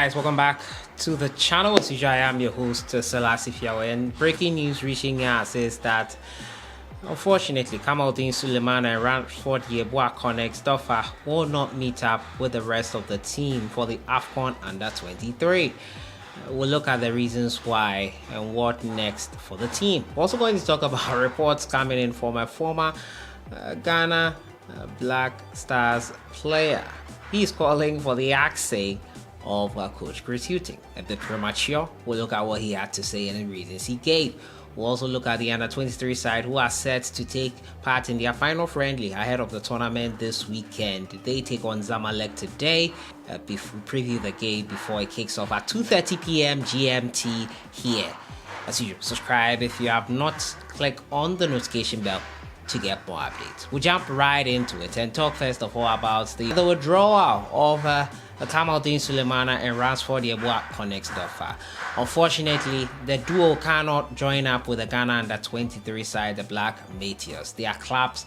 guys, welcome back to the channel. As usual, I am your host, sellssi, and breaking news reaching us is that unfortunately Kamaldeen Suleiman and Ransford Yeboah connect will not meet up with the rest of the team for the AFCON Under-23. We'll look at the reasons why and what next for the team. We're also going to talk about reports coming in from a former Ghana Black Stars player. He's calling for the axing of Coach Chris Hughton. A bit premature. We'll look at what he had to say and the reasons he gave. We'll also look at the Under-23 side, who are set to take part in their final friendly ahead of the tournament this weekend. They take on Zamalek today. We preview the game before it kicks off at 2:30 p.m. GMT here. As usual, subscribe if you have not. Click on the notification bell to get more updates. We'll jump right into it and talk first of all about the withdrawal of Kamaldeen Suleiman and Ransford Yeboah connects offer. Unfortunately, the duo cannot join up with the Ghana Under-23 side, the Black Meteors. Their clubs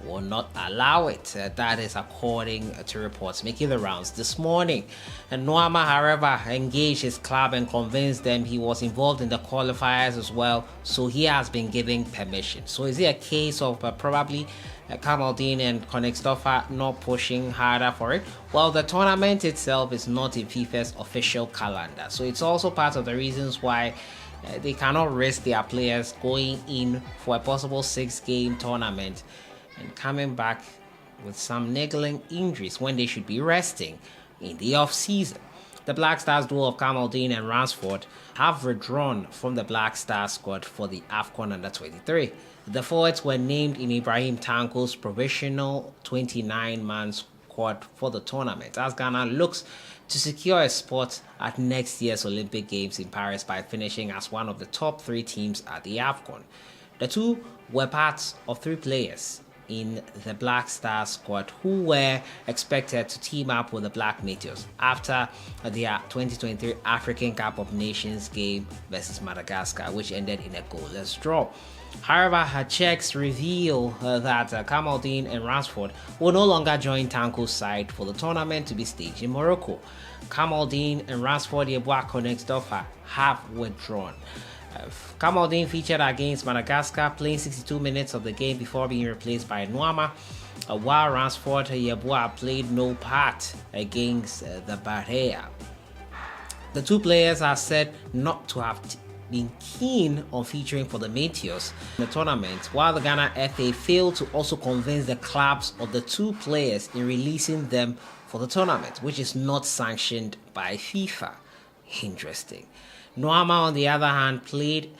will not allow it. That is according to reports making the rounds this morning. And Noama, however, engaged his club and convinced them he was involved in the qualifiers as well, so he has been given permission. So is it a case of probably Kamaldeen and Konextoffer not pushing harder for it? Well, the tournament itself is not in FIFA's official calendar, so it's also part of the reasons why they cannot risk their players going in for a possible 6-game tournament and coming back with some niggling injuries when they should be resting in the off-season. The Black Stars duo of Kamaldeen and Ransford have withdrawn from the Black Stars squad for the AFCON Under-23. The forwards were named in Ibrahim Tanko's provisional 29-man squad for the tournament, as Ghana looks to secure a spot at next year's Olympic Games in Paris by finishing as one of the top 3 teams at the AFCON. The two were parts of 3 players in the Black Stars squad who were expected to team up with the Black Meteors after their 2023 African Cup of Nations game versus Madagascar, which ended in a goalless draw. However, her checks reveal that Kamaldeen and Ransford will no longer join Tanko's side for the tournament to be staged in Morocco. Kamaldeen and Ransford Yeboah Konextoffer have withdrawn. Kamaldeen featured against Madagascar, playing 62 minutes of the game before being replaced by Noama, while Ransford Yeboah played no part against the Bahrain. The two players are said not to have been keen on featuring for the Meteors in the tournament, while the Ghana FA failed to also convince the clubs of the two players in releasing them for the tournament, which is not sanctioned by FIFA. Interesting. Noama, on the other hand, played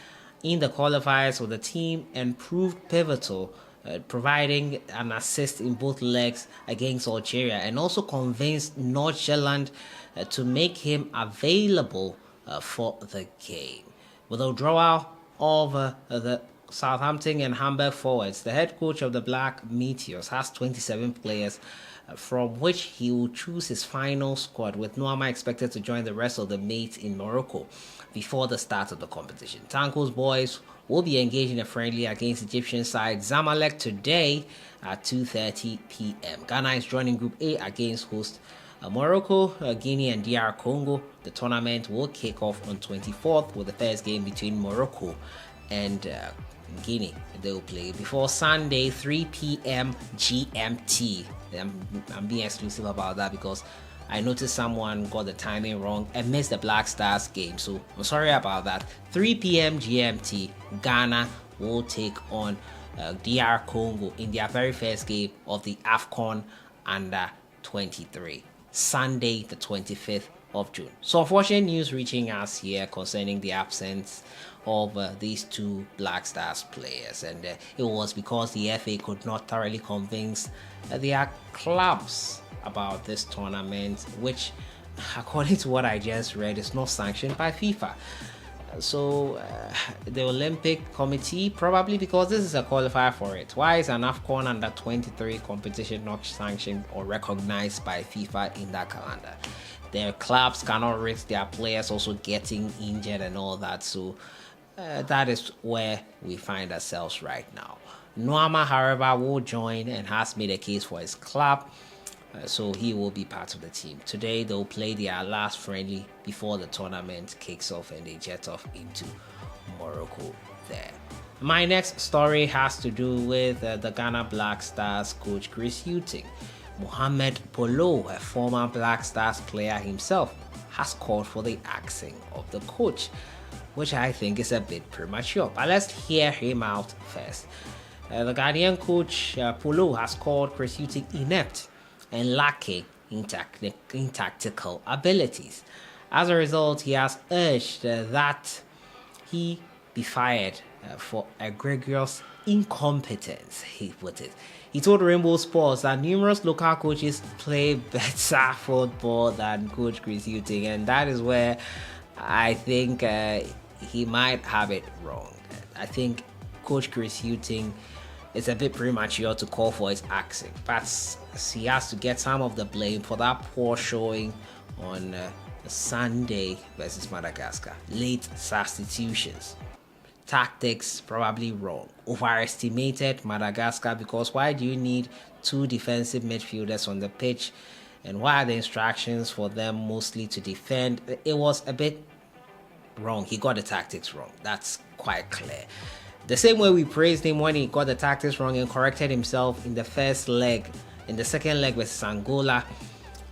in the qualifiers for the team and proved pivotal, providing an assist in both legs against Algeria, and also convinced Nordsjælland to make him available for the game. With the withdrawal of the Southampton and Hamburg forwards, the head coach of the Black Meteors has 27 players from which he will choose his final squad, with Noama expected to join the rest of the mates in Morocco before the start of the competition. Tanko's boys will be engaged in a friendly against Egyptian side Zamalek today at 2:30 p.m. Ghana is joining Group A against host Morocco, Guinea and DR Congo. The tournament will kick off on 24th with the first game between Morocco and Guinea. They will play before Sunday 3 p.m. GMT. I'm being exclusive about that because I noticed someone got the timing wrong and missed the Black Stars game, so I'm sorry about that. 3 p.m. GMT, Ghana will take on DR Congo in their very first game of the AFCON Under-23, Sunday the 25th of June. So unfortunate news reaching us here concerning the absence of these two Black Stars players, and it was because the FA could not thoroughly convince their clubs about this tournament, which according to what I just read is not sanctioned by FIFA. So the Olympic Committee, probably because this is a qualifier for it, why is an AFCON Under-23 competition not sanctioned or recognized by FIFA in that calendar? Their clubs cannot risk their players also getting injured and all that, so that is where we find ourselves right now. Noama, however, will join and has made a case for his club so he will be part of the team. Today they'll play their last friendly before the tournament kicks off and they jet off into Morocco there. My next story has to do with the Ghana Black Stars coach Chris Hughton. Mohammed Polo, a former Black Stars player himself, has called for the axing of the coach, which I think is a bit premature. But let's hear him out first. The Ghanaian coach Polo has called Chris Hughton inept and lacking in tactical abilities. As a result, he has urged that he be fired for egregious incompetence, he put it. He told Rainbow Sports that numerous local coaches play better football than Coach Chris Hughton, and that is where I think he might have it wrong. I think Coach Chris Hughton is a bit premature to call for his axing, but he has to get some of the blame for that poor showing on Sunday versus Madagascar. Late substitutions, tactics probably wrong, overestimated Madagascar, because why do you need two defensive midfielders on the pitch, and why are the instructions for them mostly to defend? It was a bit wrong. He got the tactics wrong, that's quite clear. The same way we praised him when he got the tactics wrong and corrected himself in the first leg, in the second leg versus Angola,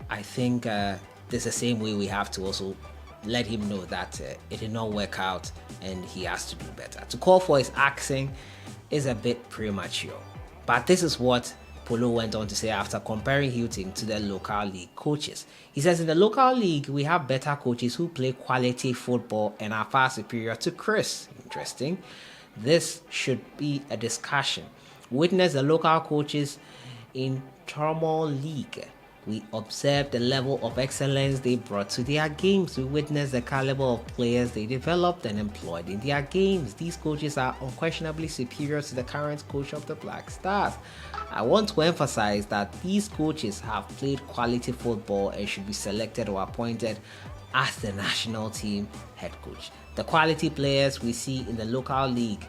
I think there's the same way we have to also let him know that it did not work out and he has to do better. To call for his axing is a bit premature. But this is what Polo went on to say after comparing Hughton to the local league coaches. He says, in the local league, we have better coaches who play quality football and are far superior to Chris. Interesting. This should be a discussion. Witness the local coaches in Turmoil League. We observed the level of excellence they brought to their games. We witnessed the caliber of players they developed and employed in their games. These coaches are unquestionably superior to the current coach of the Black Stars. I want to emphasize that these coaches have played quality football and should be selected or appointed as the national team head coach. The quality players we see in the local league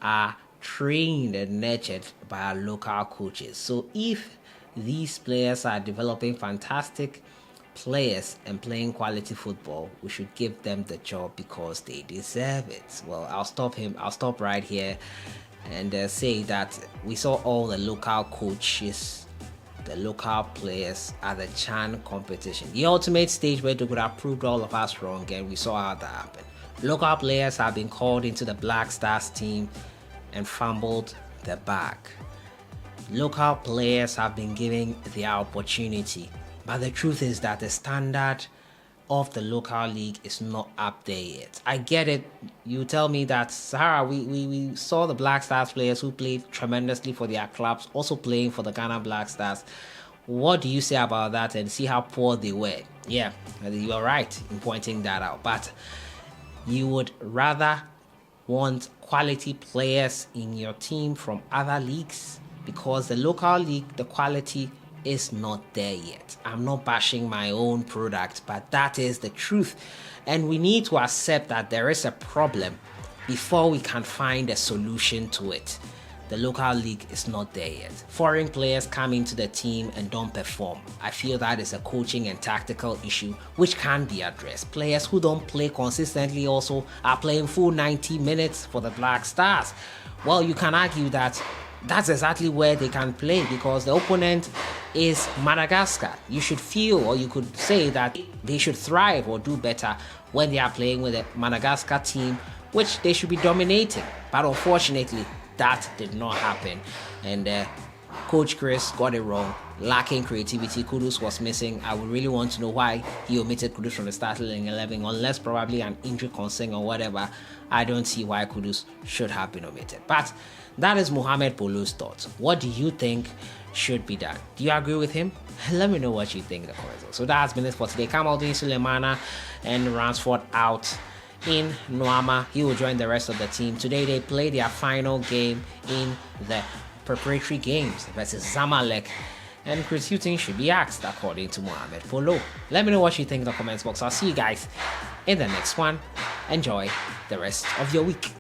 are trained and nurtured by our local coaches. So if these players are developing fantastic players and playing quality football, we should give them the job because they deserve it. Well, I'll stop right here and say that we saw all the local coaches, the local players at the CHAN competition, the ultimate stage where they could have proved all of us wrong, and we saw how that happened. Local players have been called into the Black Stars team and fumbled the bag. Local players have been given their opportunity, but the truth is that the standard of the local league is not up there yet. I get it. You tell me that, Sahara, we saw the Black Stars players who played tremendously for their clubs also playing for the Ghana Black Stars. What do you say about that and see how poor they were? Yeah, you are right in pointing that out, but you would rather want quality players in your team from other leagues, because the local league, the quality is not there yet. I'm not bashing my own product, but that is the truth. And we need to accept that there is a problem before we can find a solution to it. The local league is not there yet. Foreign players come into the team and don't perform. I feel that is a coaching and tactical issue which can be addressed. Players who don't play consistently also are playing full 90 minutes for the Black Stars. Well, you can argue that that's exactly where they can play because the opponent is Madagascar. You should feel, or you could say that they should thrive or do better when they are playing with a Madagascar team, which they should be dominating. But unfortunately, that did not happen. And Coach Chris got it wrong. Lacking creativity, Kudus was missing. I would really want to know why he omitted Kudus from the starting 11, unless probably an injury concern or whatever. I don't see why Kudus should have been omitted. But that is Mohammed Polo's thoughts. What do you think should be done? Do you agree with him? Let me know what you think in the comments. So that has been it for today. Kamaldeen, Sulemana, and Ransford out in Nuama. He will join the rest of the team. Today they play their final game in the preparatory games versus Zamalek. And Chris Hughton should be asked according to Mohammed Polo. Let me know what you think in the comments box. I'll see you guys in the next one. Enjoy the rest of your week.